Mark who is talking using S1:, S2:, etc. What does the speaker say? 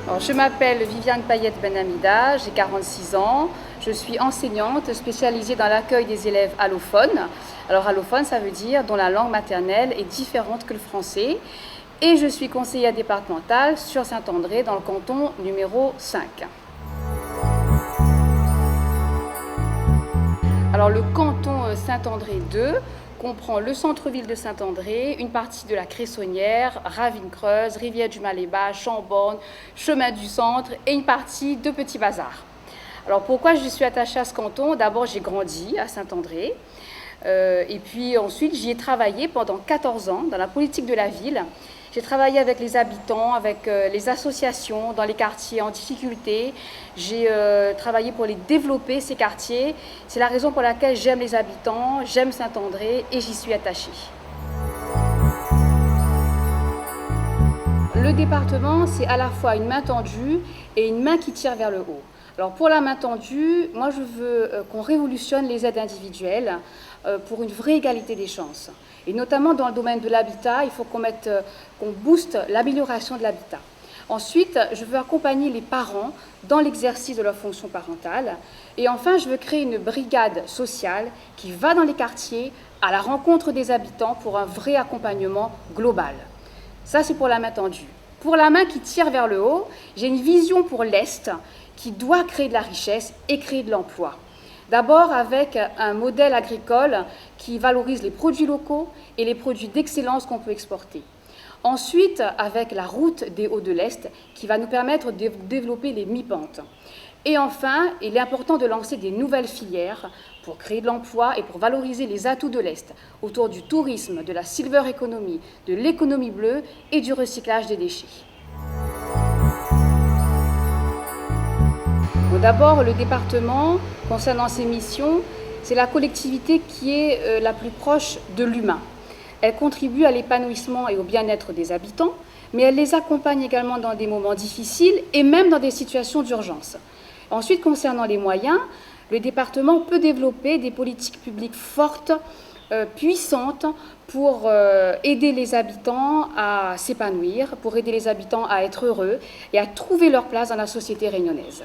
S1: Alors, je m'appelle Viviane Payette Benhamida, j'ai 46 ans. Je suis enseignante spécialisée dans l'accueil des élèves allophones. Alors, allophone, ça veut dire dont la langue maternelle est différente que le français. Et je suis conseillère départementale sur Saint-André dans le canton numéro 5. Alors, le canton Saint-André 2 comprend le centre-ville de Saint-André, une partie de la Cressonnière, Ravine-Creuse, Rivière-du-Maléba, Chambord, Chemin du Centre et une partie de Petit Bazar. Alors pourquoi je suis attachée à ce canton? D'abord, j'ai grandi à Saint-André et puis ensuite j'y ai travaillé pendant 14 ans dans la politique de la ville. J'ai travaillé avec les habitants, avec les associations dans les quartiers en difficulté. J'ai travaillé pour les développer, ces quartiers. C'est la raison pour laquelle j'aime les habitants, j'aime Saint-André et j'y suis attachée. Le département, c'est à la fois une main tendue et une main qui tire vers le haut. Alors pour la main tendue, moi je veux qu'on révolutionne les aides individuelles pour une vraie égalité des chances. Et notamment dans le domaine de l'habitat, il faut qu'on booste l'amélioration de l'habitat. Ensuite, je veux accompagner les parents dans l'exercice de leur fonction parentale. Et enfin, je veux créer une brigade sociale qui va dans les quartiers à la rencontre des habitants pour un vrai accompagnement global. Ça, c'est pour la main tendue. Pour la main qui tire vers le haut, j'ai une vision pour l'Est qui doit créer de la richesse et créer de l'emploi. D'abord avec un modèle agricole qui valorise les produits locaux et les produits d'excellence qu'on peut exporter. Ensuite, avec la route des Hauts de l'Est qui va nous permettre de développer les mi-pentes. Et enfin, il est important de lancer des nouvelles filières pour créer de l'emploi et pour valoriser les atouts de l'Est autour du tourisme, de la silver economy, de l'économie bleue et du recyclage des déchets. D'abord, le département, concernant ses missions, c'est la collectivité qui est la plus proche de l'humain. Elle contribue à l'épanouissement et au bien-être des habitants, mais elle les accompagne également dans des moments difficiles et même dans des situations d'urgence. Ensuite, concernant les moyens, le département peut développer des politiques publiques fortes, puissantes, pour aider les habitants à s'épanouir, pour aider les habitants à être heureux et à trouver leur place dans la société réunionnaise.